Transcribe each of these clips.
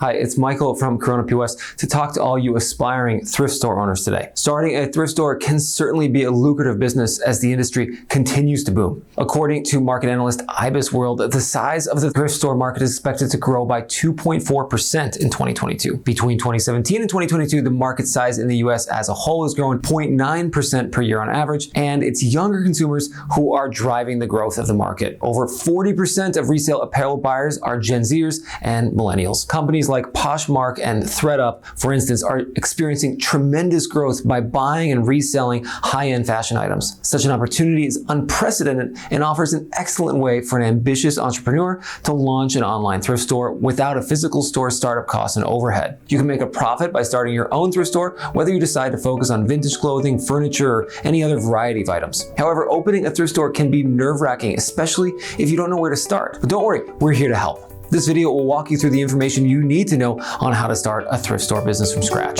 Hi, it's Michael from KORONA POS to talk to all you aspiring thrift store owners today. Starting a thrift store can certainly be a lucrative business as the industry continues to boom. According to market analyst IBISWorld, the size of the thrift store market is expected to grow by 2.4% in 2022. Between 2017 and 2022, the market size in the US as a whole has grown 0.9% per year on average, and it's younger consumers who are driving the growth of the market. Over 40% of resale apparel buyers are Gen Zers and millennials. Companies like Poshmark and ThredUp, for instance, are experiencing tremendous growth by buying and reselling high-end fashion items. Such an opportunity is unprecedented and offers an excellent way for an ambitious entrepreneur to launch an online thrift store without a physical store startup cost and overhead. You can make a profit by starting your own thrift store, whether you decide to focus on vintage clothing, furniture, or any other variety of items. However, opening a thrift store can be nerve-wracking, especially if you don't know where to start. But don't worry, we're here to help. This video will walk you through the information you need to know on how to start a thrift store business from scratch.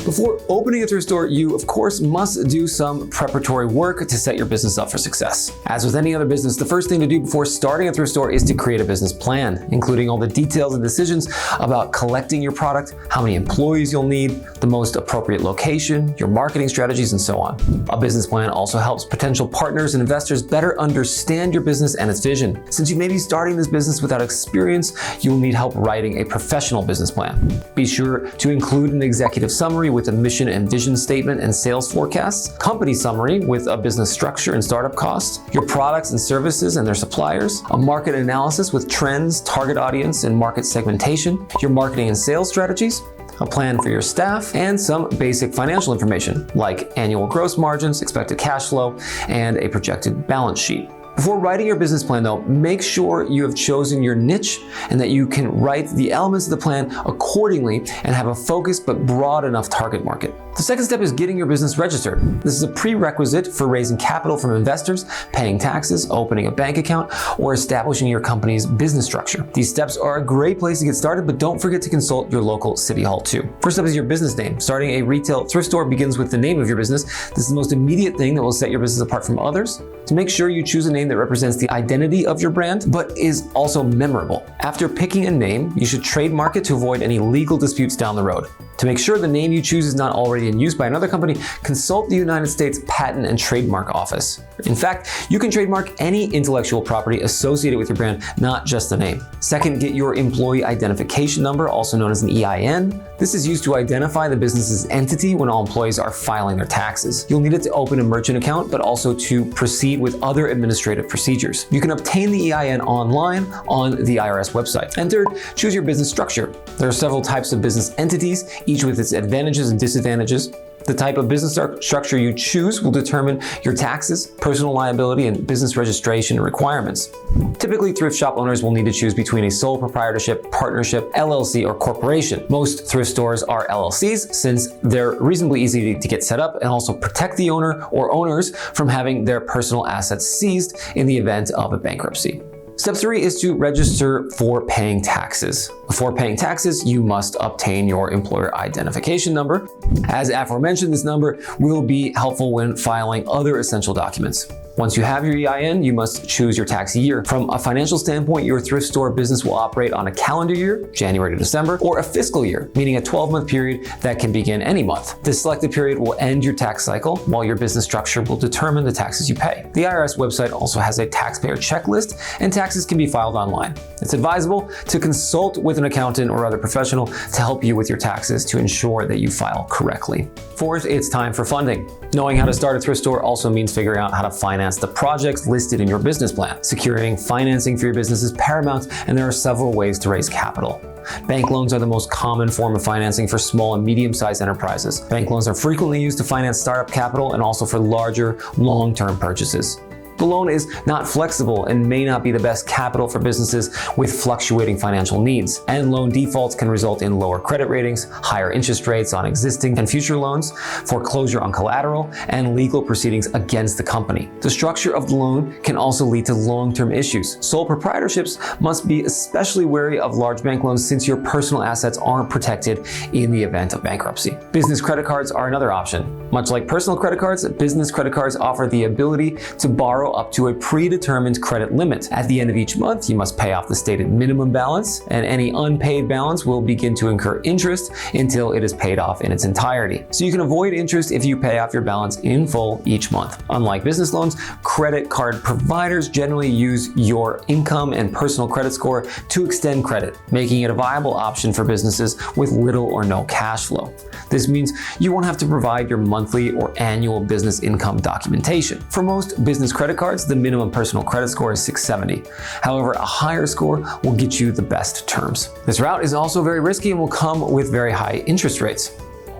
Before opening a thrift store, you of course must do some preparatory work to set your business up for success. As with any other business, the first thing to do before starting a thrift store is to create a business plan, including all the details and decisions about collecting your product, how many employees you'll need, the most appropriate location, your marketing strategies, and so on. A business plan also helps potential partners and investors better understand your business and its vision. Since you may be starting this business without experience, you will need help writing a professional business plan. Be sure to include an executive summary with a mission and vision statement and sales forecasts, company summary with a business structure and startup costs, your products and services and their suppliers, a market analysis with trends, target audience, and market segmentation, your marketing and sales strategies, a plan for your staff, and some basic financial information like annual gross margins, expected cash flow, and a projected balance sheet. Before writing your business plan though, make sure you have chosen your niche and that you can write the elements of the plan accordingly and have a focused but broad enough target market. The second step is getting your business registered. This is a prerequisite for raising capital from investors, paying taxes, opening a bank account, or establishing your company's business structure. These steps are a great place to get started, but don't forget to consult your local city hall too. First up is your business name. Starting a retail thrift store begins with the name of your business. This is the most immediate thing that will set your business apart from others. So make sure you choose a name that represents the identity of your brand, but is also memorable. After picking a name, you should trademark it to avoid any legal disputes down the road. To make sure the name you choose is not already in use by another company, consult the United States Patent and Trademark Office. In fact, you can trademark any intellectual property associated with your brand, not just the name. Second, get your employee identification number, also known as an EIN. This is used to identify the business's entity when all employees are filing their taxes. You'll need it to open a merchant account, but also to proceed with other administrative procedures. You can obtain the EIN online on the IRS website. And third, choose your business structure. There are several types of business entities, each with its advantages and disadvantages. The type of business structure you choose will determine your taxes, personal liability, and business registration requirements. Typically, thrift shop owners will need to choose between a sole proprietorship, partnership, LLC, or corporation. Most thrift stores are LLCs since they're reasonably easy to get set up and also protect the owner or owners from having their personal assets seized in the event of a bankruptcy. Step 3 is to register for paying taxes. Before paying taxes, you must obtain your employer identification number. As aforementioned, this number will be helpful when filing other essential documents. Once you have your EIN, you must choose your tax year. From a financial standpoint, your thrift store business will operate on a calendar year, January to December, or a fiscal year, meaning a 12-month period that can begin any month. This selected period will end your tax cycle, while your business structure will determine the taxes you pay. The IRS website also has a taxpayer checklist, and taxes can be filed online. It's advisable to consult with an accountant or other professional to help you with your taxes to ensure that you file correctly. Fourth, it's time for funding. Knowing how to start a thrift store also means figuring out how to finance the projects listed in your business plan. Securing financing for your business is paramount, and there are several ways to raise capital. Bank loans are the most common form of financing for small and medium-sized enterprises. Bank loans are frequently used to finance startup capital and also for larger, long-term purchases. The loan is not flexible and may not be the best capital for businesses with fluctuating financial needs. And loan defaults can result in lower credit ratings, higher interest rates on existing and future loans, foreclosure on collateral, and legal proceedings against the company. The structure of the loan can also lead to long-term issues. Sole proprietorships must be especially wary of large bank loans since your personal assets aren't protected in the event of bankruptcy. Business credit cards are another option. Much like personal credit cards, business credit cards offer the ability to borrow borrow up to a predetermined credit limit. At the end of each month, you must pay off the stated minimum balance, and any unpaid balance will begin to incur interest until it is paid off in its entirety. So you can avoid interest if you pay off your balance in full each month. Unlike business loans, credit card providers generally use your income and personal credit score to extend credit, making it a viable option for businesses with little or no cash flow. This means you won't have to provide your monthly or annual business income documentation. For most business credit cards, the minimum personal credit score is 670. However, a higher score will get you the best terms. This route is also very risky and will come with very high interest rates.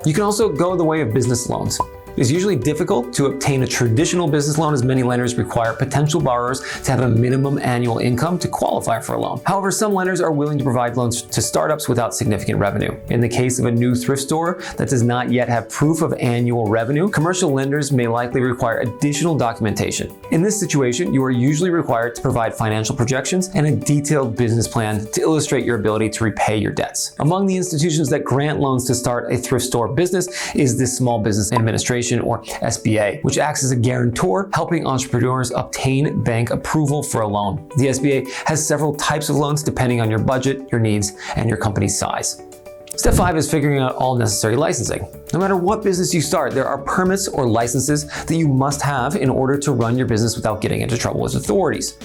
You can also go the way of business loans. It's usually difficult to obtain a traditional business loan as many lenders require potential borrowers to have a minimum annual income to qualify for a loan. However, some lenders are willing to provide loans to startups without significant revenue. In the case of a new thrift store that does not yet have proof of annual revenue, commercial lenders may likely require additional documentation. In this situation, you are usually required to provide financial projections and a detailed business plan to illustrate your ability to repay your debts. Among the institutions that grant loans to start a thrift store business is the Small Business Administration, or SBA, which acts as a guarantor, helping entrepreneurs obtain bank approval for a loan. The SBA has several types of loans depending on your budget, your needs, and your company's size. Step 5 is figuring out all necessary licensing. No matter what business you start, there are permits or licenses that you must have in order to run your business without getting into trouble with authorities.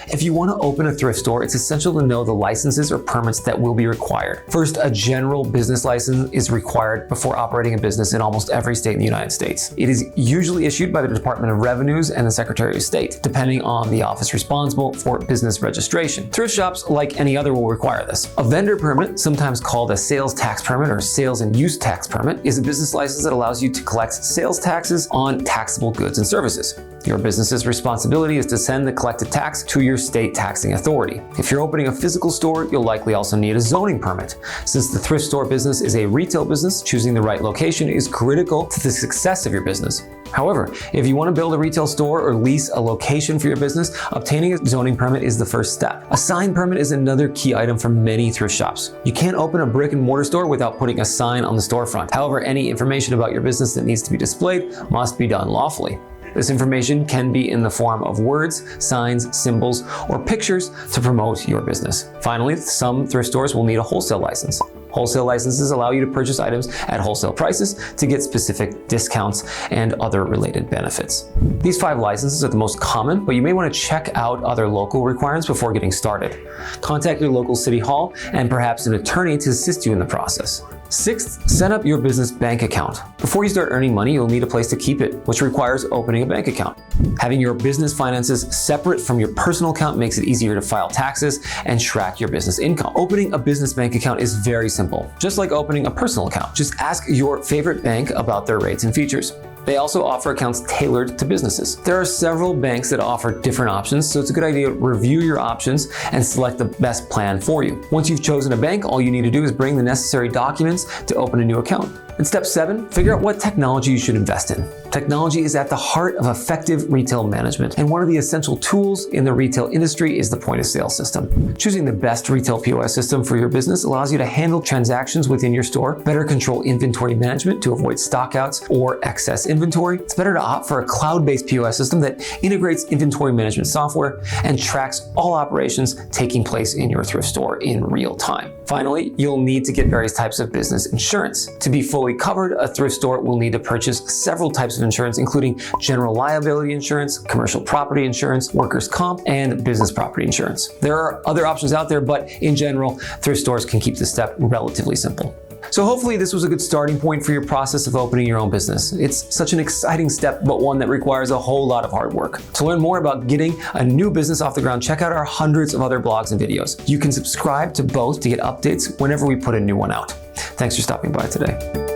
If you want to open a thrift store, it's essential to know the licenses or permits that will be required. First, a general business license is required before operating a business in almost every state in the United States. It is usually issued by the Department of Revenues and the Secretary of State, depending on the office responsible for business registration. Thrift shops, like any other, will require this. A vendor permit, sometimes called a sales tax permit or sales and use tax permit, is a business license that allows you to collect sales taxes on taxable goods and services. Your business's responsibility is to send the collected tax to your state taxing authority. If you're opening a physical store, you'll likely also need a zoning permit. Since the thrift store business is a retail business, choosing the right location is critical to the success of your business. However, if you want to build a retail store or lease a location for your business, obtaining a zoning permit is the first step. A sign permit is another key item for many thrift shops. You can't open a brick and mortar store without putting a sign on the storefront. However, any information about your business that needs to be displayed must be done lawfully. This information can be in the form of words, signs, symbols, or pictures to promote your business. Finally, some thrift stores will need a wholesale license. Wholesale licenses allow you to purchase items at wholesale prices to get specific discounts and other related benefits. These 5 licenses are the most common, but you may want to check out other local requirements before getting started. Contact your local city hall and perhaps an attorney to assist you in the process. 6th, set up your business bank account. Before you start earning money, you'll need a place to keep it, which requires opening a bank account. Having your business finances separate from your personal account makes it easier to file taxes and track your business income. Opening a business bank account is very simple, just like opening a personal account. Just ask your favorite bank about their rates and features. They also offer accounts tailored to businesses. There are several banks that offer different options, so it's a good idea to review your options and select the best plan for you. Once you've chosen a bank, all you need to do is bring the necessary documents to open a new account. And step 7, figure out what technology you should invest in. Technology is at the heart of effective retail management, and one of the essential tools in the retail industry is the point-of-sale system. Choosing the best retail POS system for your business allows you to handle transactions within your store, better control inventory management to avoid stockouts or excess inventory. It's better to opt for a cloud-based POS system that integrates inventory management software and tracks all operations taking place in your thrift store in real time. Finally, you'll need to get various types of business insurance. To be fully covered, a thrift store will need to purchase several types of insurance, including general liability insurance, commercial property insurance, workers' comp, and business property insurance. There are other options out there, but in general, thrift stores can keep this step relatively simple. So hopefully this was a good starting point for your process of opening your own business. It's such an exciting step, but one that requires a whole lot of hard work. To learn more about getting a new business off the ground, check out our hundreds of other blogs and videos. You can subscribe to both to get updates whenever we put a new one out. Thanks for stopping by today.